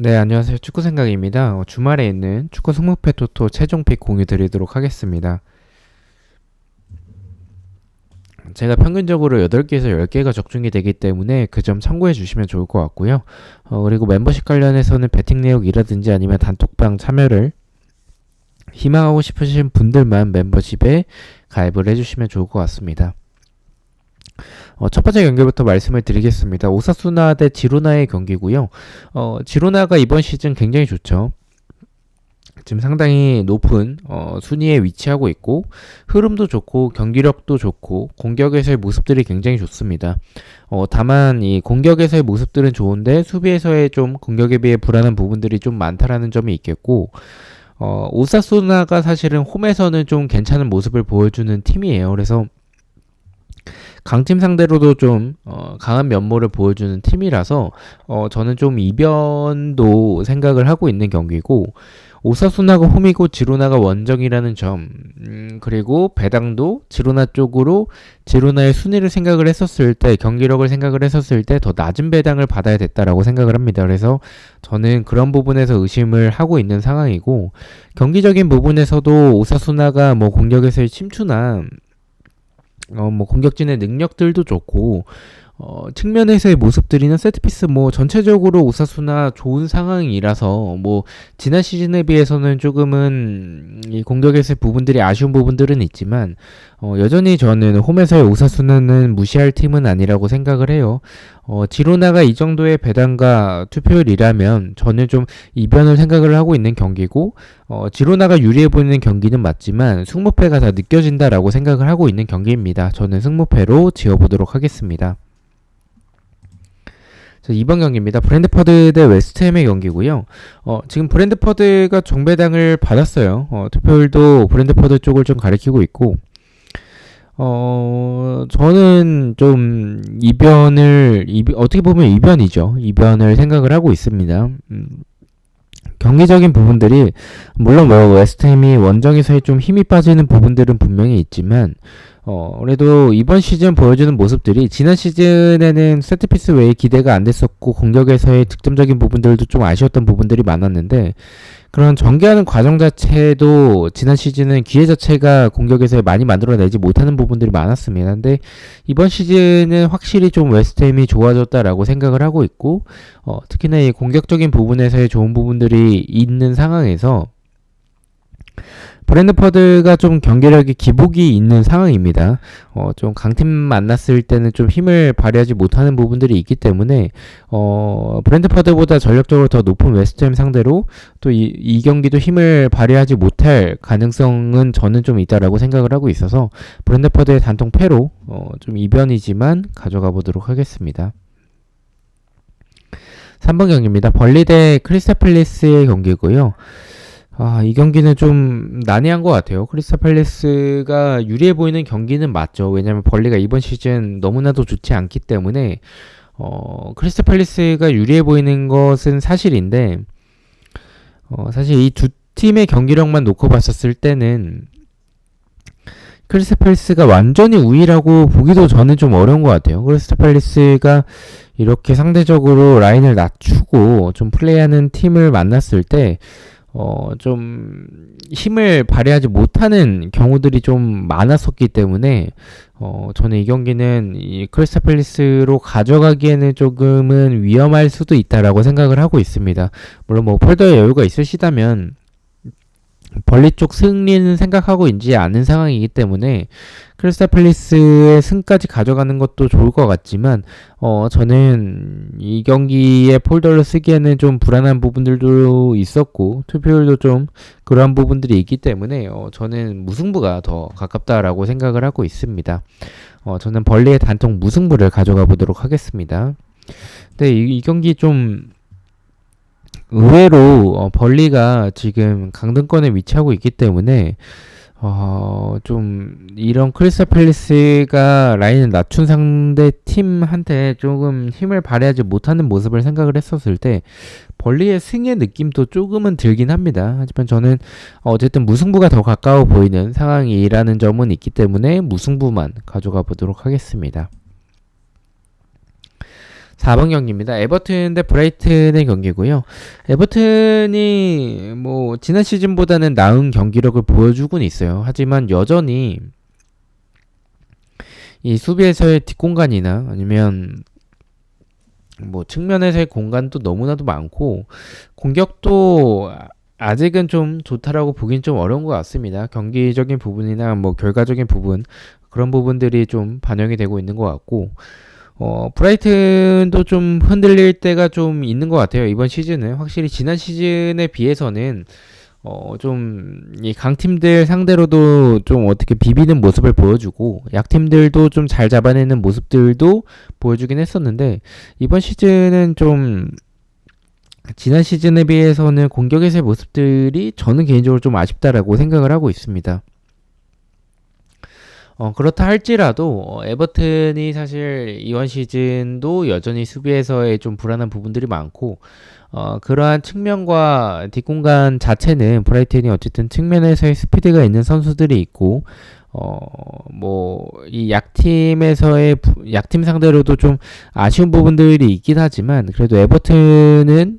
네, 안녕하세요. 축구생각입니다. 주말에 있는 축구 승무패 토토 최종픽 공유 드리도록 하겠습니다. 제가 평균적으로 8개에서 10개가 적중이 되기 때문에 그 점 참고해 주시면 좋을 것 같고요. 그리고 멤버십 관련해서는 배팅 내역이라든지 아니면 단톡방 참여를 희망하고 싶으신 분들만 멤버십에 가입을 해주시면 좋을 것 같습니다. 첫 번째 경기부터 말씀을 드리겠습니다. 오사수나 대 지로나의 경기고요. 지로나가 이번 시즌 굉장히 좋죠. 지금 상당히 높은 순위에 위치하고 있고 흐름도 좋고 경기력도 좋고 공격에서의 모습들이 굉장히 좋습니다. 다만 이 공격에서의 모습들은 좋은데 수비에서의 좀 공격에 비해 불안한 부분들이 좀 많다라는 점이 있겠고 오사수나가 사실은 홈에서는 좀 괜찮은 모습을 보여주는 팀이에요. 그래서 강팀 상대로도 좀 강한 면모를 보여주는 팀이라서 저는 좀 이변도 생각을 하고 있는 경기고 오사수나가 홈이고 지로나가 원정이라는 점 그리고 배당도 지로나 쪽으로 지로나의 순위를 생각을 했었을 때 경기력을 생각을 했었을 때 더 낮은 배당을 받아야 됐다라고 생각을 합니다. 그래서 저는 그런 부분에서 의심을 하고 있는 상황이고 경기적인 부분에서도 오사수나가 뭐 공격에서의 침투나 뭐 공격진의 능력들도 좋고 측면에서의 모습들이나 세트피스 뭐 전체적으로 오사수나 좋은 상황이라서 뭐 지난 시즌에 비해서는 조금은 이 공격에서의 부분들이 아쉬운 부분들은 있지만 여전히 저는 홈에서의 오사수나는 무시할 팀은 아니라고 생각을 해요. 지로나가 이 정도의 배당과 투표율이라면 저는 좀 이변을 생각을 하고 있는 경기고 지로나가 유리해 보이는 경기는 맞지만 승무패가 다 느껴진다라고 생각을 하고 있는 경기입니다. 저는 승무패로 지어보도록 하겠습니다. 자, 2번 경기입니다. 브랜드퍼드 대 웨스트햄의 경기고요. 지금 브랜드퍼드가 정배당을 받았어요. 투표율도 브랜드퍼드 쪽을 좀 가리키고 있고 저는 좀 어떻게 보면 이변이죠. 이변을 생각을 하고 있습니다. 경기적인 부분들이 물론 뭐 웨스트햄이 원정에서의 좀 힘이 빠지는 부분들은 분명히 있지만 그래도 이번 시즌 보여주는 모습들이 지난 시즌에는 세트피스 외에 기대가 안 됐었고 공격에서의 득점적인 부분들도 좀 아쉬웠던 부분들이 많았는데 그런 전개하는 과정 자체도 지난 시즌은 기회 자체가 공격에서 많이 만들어내지 못하는 부분들이 많았습니다. 근데 이번 시즌은 확실히 좀 웨스트햄이 좋아졌다라고 생각을 하고 있고 특히나 이 공격적인 부분에서의 좋은 부분들이 있는 상황에서 브랜드퍼드가 좀 경기력이 기복이 있는 상황입니다. 좀 강팀 만났을 때는 좀 힘을 발휘하지 못하는 부분들이 있기 때문에 브랜드퍼드보다 전력적으로 더 높은 웨스트햄 상대로 또 이 경기도 힘을 발휘하지 못할 가능성은 저는 좀 있다라고 생각을 하고 있어서 브랜드퍼드의 단통 패로 좀 이변이지만 가져가 보도록 하겠습니다. 3번 경기입니다. 벌리 대 크리스탈 팰리스의 경기고요. 이 경기는 좀 난해한 것 같아요. 크리스탈 팰리스가 유리해 보이는 경기는 맞죠. 왜냐면 벌리가 이번 시즌 너무나도 좋지 않기 때문에 크리스탈 팰리스가 유리해 보이는 것은 사실인데 사실 이 두 팀의 경기력만 놓고 봤었을 때는 크리스탈 팰리스가 완전히 우위라고 보기도 저는 좀 어려운 것 같아요. 크리스탈 팰리스가 이렇게 상대적으로 라인을 낮추고 좀 플레이하는 팀을 만났을 때 좀 힘을 발휘하지 못하는 경우들이 좀 많았었기 때문에 저는 이 경기는 이 크리스탈 팰리스로 가져가기에는 조금은 위험할 수도 있다라고 생각을 하고 있습니다. 물론 뭐 폴더의 여유가 있으시다면 벌리 쪽 승리는 생각하고 있지 않은 상황이기 때문에 크리스탈 팰리스의 승까지 가져가는 것도 좋을 것 같지만 저는 이 경기에 폴더를 쓰기에는 좀 불안한 부분들도 있었고 투표율도 좀 그러한 부분들이 있기 때문에 저는 무승부가 더 가깝다라고 생각을 하고 있습니다. 저는 벌리의 단통 무승부를 가져가 보도록 하겠습니다. 근데 이 경기 좀 의외로 벌리가 지금 강등권에 위치하고 있기 때문에 좀 이런 크리스탈 팰리스가 라인을 낮춘 상대 팀한테 조금 힘을 발휘하지 못하는 모습을 생각을 했었을 때 벌리의 승의 느낌도 조금은 들긴 합니다. 하지만 저는 어쨌든 무승부가 더 가까워 보이는 상황이라는 점은 있기 때문에 무승부만 가져가 보도록 하겠습니다. 4번 경기입니다. 에버튼 대 브라이튼의 경기고요. 에버튼이 뭐 지난 시즌보다는 나은 경기력을 보여주곤 있어요. 하지만 여전히 이 수비에서의 뒷공간이나 아니면 뭐 측면에서의 공간도 너무나도 많고 공격도 아직은 좀 좋다라고 보긴 좀 어려운 것 같습니다. 경기적인 부분이나 뭐 결과적인 부분 그런 부분들이 좀 반영이 되고 있는 것 같고 브라이튼도 좀 흔들릴 때가 좀 있는 것 같아요. 이번 시즌은 확실히 지난 시즌에 비해서는 좀 이 강팀들 상대로도 좀 어떻게 비비는 모습을 보여주고 약팀들도 좀 잘 잡아내는 모습들도 보여주긴 했었는데 이번 시즌은 좀 지난 시즌에 비해서는 공격에서의 모습들이 저는 개인적으로 좀 아쉽다라고 생각을 하고 있습니다. 그렇다 할지라도 에버튼이 사실 이번 시즌도 여전히 수비에서의 좀 불안한 부분들이 많고 그러한 측면과 뒷공간 자체는 브라이튼이 어쨌든 측면에서의 스피드가 있는 선수들이 있고 뭐 이 약팀 상대로도 좀 아쉬운 부분들이 있긴 하지만 그래도 에버튼은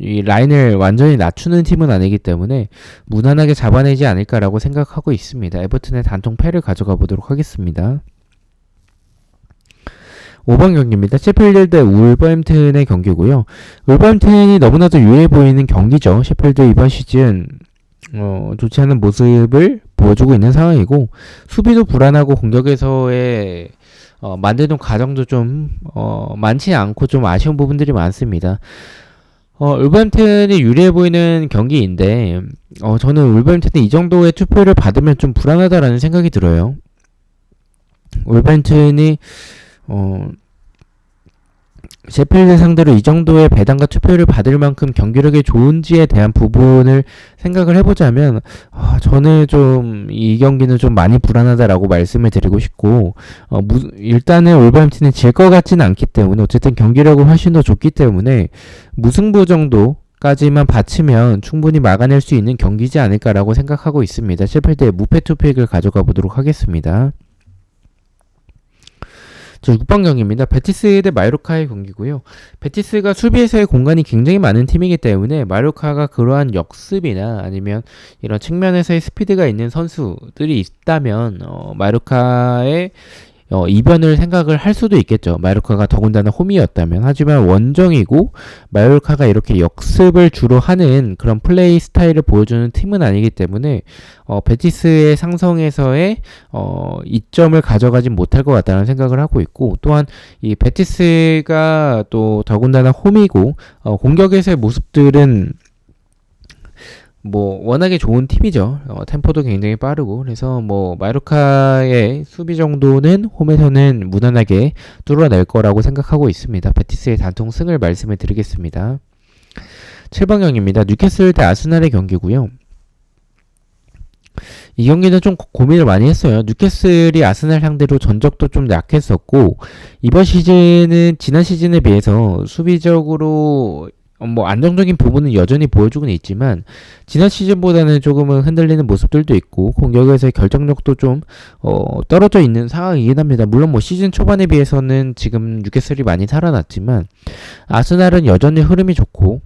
이 라인을 완전히 낮추는 팀은 아니기 때문에 무난하게 잡아내지 않을까라고 생각하고 있습니다. 에버튼의 단통 패를 가져가 보도록 하겠습니다. 5번 경기입니다. 셰필드 대 울버햄튼의 경기고요. 울버햄튼이 너무나도 유리해 보이는 경기죠. 셰필드 이번 시즌 좋지 않은 모습을 보여주고 있는 상황이고 수비도 불안하고 공격에서의 만드는 과정도 좀 많지 않고 좀 아쉬운 부분들이 많습니다. 울버햄튼이 유리해 보이는 경기인데 저는 울버햄튼이 이 정도의 투표를 받으면 좀 불안하다라는 생각이 들어요. 울버햄튼이 셰필드 상대로 이 정도의 배당과 투표를 받을 만큼 경기력이 좋은지에 대한 부분을 생각을 해보자면 저는 좀 이 경기는 좀 많이 불안하다라고 말씀을 드리고 싶고 일단은 울버햄튼이 질 것 같지는 않기 때문에 어쨌든 경기력은 훨씬 더 좋기 때문에 무승부 정도까지만 받치면 충분히 막아낼 수 있는 경기지 않을까라고 생각하고 있습니다. 셰필드의 무패 투픽을 가져가 보도록 하겠습니다. 6번 경기입니다. 베티스 대 마요르카의 경기고요. 베티스가 수비에서의 공간이 굉장히 많은 팀이기 때문에 마요르카가 그러한 역습이나 아니면 이런 측면에서의 스피드가 있는 선수들이 있다면 마요르카의 이변을 생각을 할 수도 있겠죠. 마요르카가 더군다나 홈이었다면. 하지만 원정이고 마요르카가 이렇게 역습을 주로 하는 그런 플레이 스타일을 보여주는 팀은 아니기 때문에 베티스의 상성에서의 이점을 가져가지 못할 것 같다는 생각을 하고 있고 또한 이 베티스가 또 더군다나 홈이고 공격에서의 모습들은 뭐 워낙에 좋은 팀이죠. 템포도 굉장히 빠르고 그래서 뭐 마요르카의 수비 정도는 홈에서는 무난하게 뚫어낼 거라고 생각하고 있습니다. 베티스의 단통 승을 말씀을 드리겠습니다. 7번 경기입니다. 뉴캐슬 대 아스날의 경기고요. 이 경기는 좀 고민을 많이 했어요. 뉴캐슬이 아스날 상대로 전적도 좀 약했었고 이번 시즌은 지난 시즌에 비해서 수비적으로 뭐 안정적인 부분은 여전히 보여주고는 있지만 지난 시즌보다는 조금은 흔들리는 모습들도 있고 공격에서의 결정력도 좀 떨어져 있는 상황이긴 합니다. 물론 뭐 시즌 초반에 비해서는 지금 뉴캐슬이 많이 살아났지만 아스날은 여전히 흐름이 좋고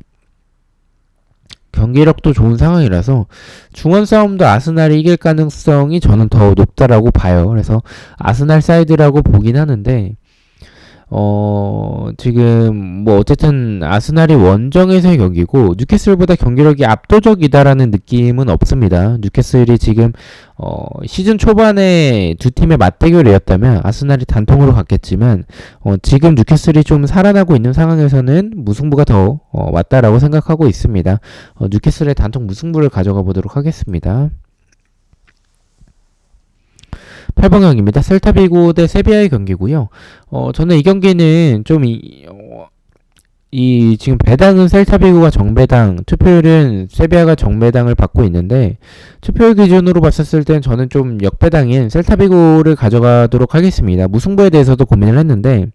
경기력도 좋은 상황이라서 중원 싸움도 아스날이 이길 가능성이 저는 더 높다라고 봐요. 그래서 아스날 사이드라고 보긴 하는데 지금 뭐 어쨌든 아스날이 원정에서의 경기고 뉴캐슬보다 경기력이 압도적이다라는 느낌은 없습니다. 뉴캐슬이 지금 시즌 초반에 두 팀의 맞대결이었다면 아스날이 단통으로 갔겠지만 지금 뉴캐슬이 좀 살아나고 있는 상황에서는 무승부가 더 맞다라고 생각하고 있습니다. 뉴캐슬의 단통 무승부를 가져가 보도록 하겠습니다. 8번 경기입니다. 셀타비고 대 세비야의 경기고요. 저는 이 경기는 좀 지금 배당은 셀타비고가 정배당, 투표율은 세비야가 정배당을 받고 있는데 투표율 기준으로 봤었을 땐 저는 좀 역배당인 셀타비고를 가져가도록 하겠습니다. 무승부에 대해서도 고민을 했는데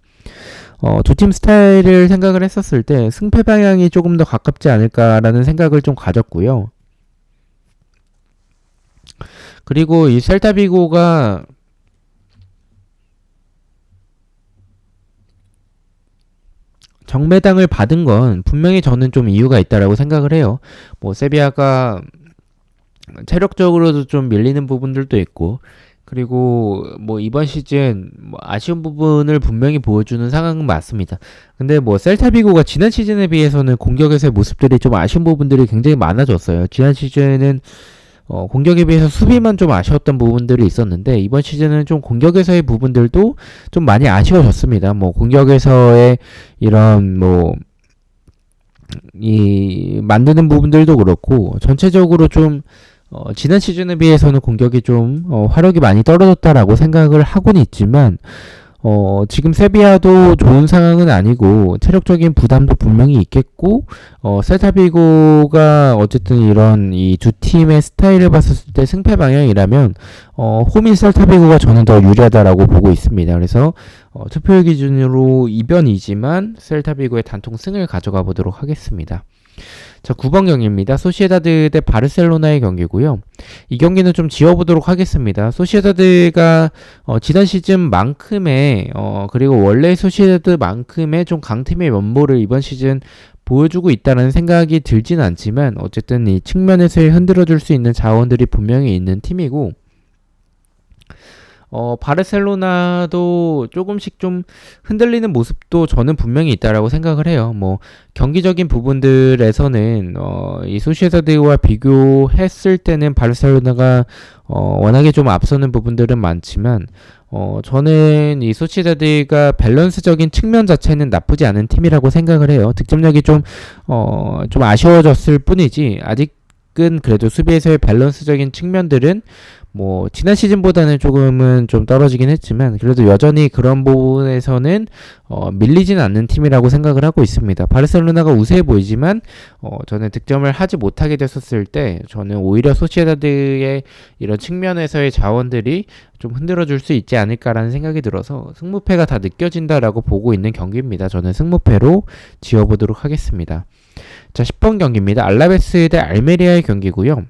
두 팀 스타일을 생각을 했었을 때 승패 방향이 조금 더 가깝지 않을까라는 생각을 좀 가졌고요. 그리고 이 셀타비고가 정매당을 받은 건 분명히 저는 좀 이유가 있다라고 생각을 해요. 뭐 세비야가 체력적으로도 좀 밀리는 부분들도 있고, 그리고 뭐 이번 시즌 뭐 아쉬운 부분을 분명히 보여주는 상황은 맞습니다. 근데 뭐 셀타비고가 지난 시즌에 비해서는 공격에서의 모습들이 좀 아쉬운 부분들이 굉장히 많아졌어요. 지난 시즌은 공격에 비해서 수비만 좀 아쉬웠던 부분들이 있었는데, 이번 시즌은 좀 공격에서의 부분들도 좀 많이 아쉬워졌습니다. 뭐 공격에서의 이런 뭐 이 만드는 부분들도 그렇고, 전체적으로 좀 지난 시즌에 비해서는 공격이 좀 화력이 많이 떨어졌다라고 생각을 하고는 있지만, 지금 세비야도 좋은 상황은 아니고 체력적인 부담도 분명히 있겠고, 셀타비고가 어쨌든 이런 이 두 팀의 스타일을 봤을 때 승패 방향이라면 홈인 셀타비고가 저는 더 유리하다라고 보고 있습니다. 그래서 투표율 기준으로 이변이지만 셀타비고의 단통 승을 가져가 보도록 하겠습니다. 자, 9번 경기입니다. 소시에다드 대 바르셀로나의 경기고요. 이 경기는 좀 지워보도록 하겠습니다. 소시에다드가 지난 시즌만큼의 그리고 원래 소시에다드만큼의 좀 강팀의 면모를 이번 시즌 보여주고 있다는 생각이 들진 않지만, 어쨌든 이 측면에서의 흔들어줄 수 있는 자원들이 분명히 있는 팀이고, 바르셀로나도 조금씩 좀 흔들리는 모습도 저는 분명히 있다라고 생각을 해요. 뭐 경기적인 부분들에서는 이 소시에다드와 비교했을 때는 바르셀로나가 워낙에 좀 앞서는 부분들은 많지만, 저는 이 소시에다드가 밸런스적인 측면 자체는 나쁘지 않은 팀이라고 생각을 해요. 득점력이 좀 아쉬워졌을 뿐이지, 아직은 그래도 수비에서의 밸런스적인 측면들은 뭐 지난 시즌보다는 조금은 좀 떨어지긴 했지만, 그래도 여전히 그런 부분에서는 밀리진 않는 팀이라고 생각을 하고 있습니다. 바르셀로나가 우세해 보이지만 저는 득점을 하지 못하게 됐었을 때 저는 오히려 소시에다드의 이런 측면에서의 자원들이 좀 흔들어줄 수 있지 않을까라는 생각이 들어서 승무패가 다 느껴진다라고 보고 있는 경기입니다. 저는 승무패로 지어보도록 하겠습니다. 자, 10번 경기입니다. 알라베스 대 알메리아의 경기고요.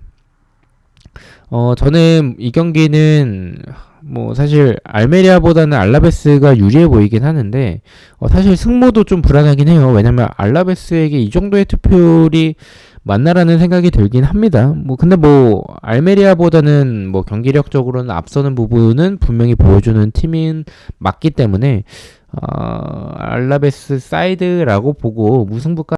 저는 이 경기는 뭐 사실 알메리아보다는 알라베스가 유리해 보이긴 하는데, 사실 승모도 좀 불안하긴 해요. 왜냐면 알라베스에게 이 정도의 투표율이 맞나라는 생각이 들긴 합니다. 뭐 근데 뭐 알메리아보다는 뭐 경기력적으로는 앞서는 부분은 분명히 보여주는 팀인 맞기 때문에 알라베스 사이드라고 보고 무승부가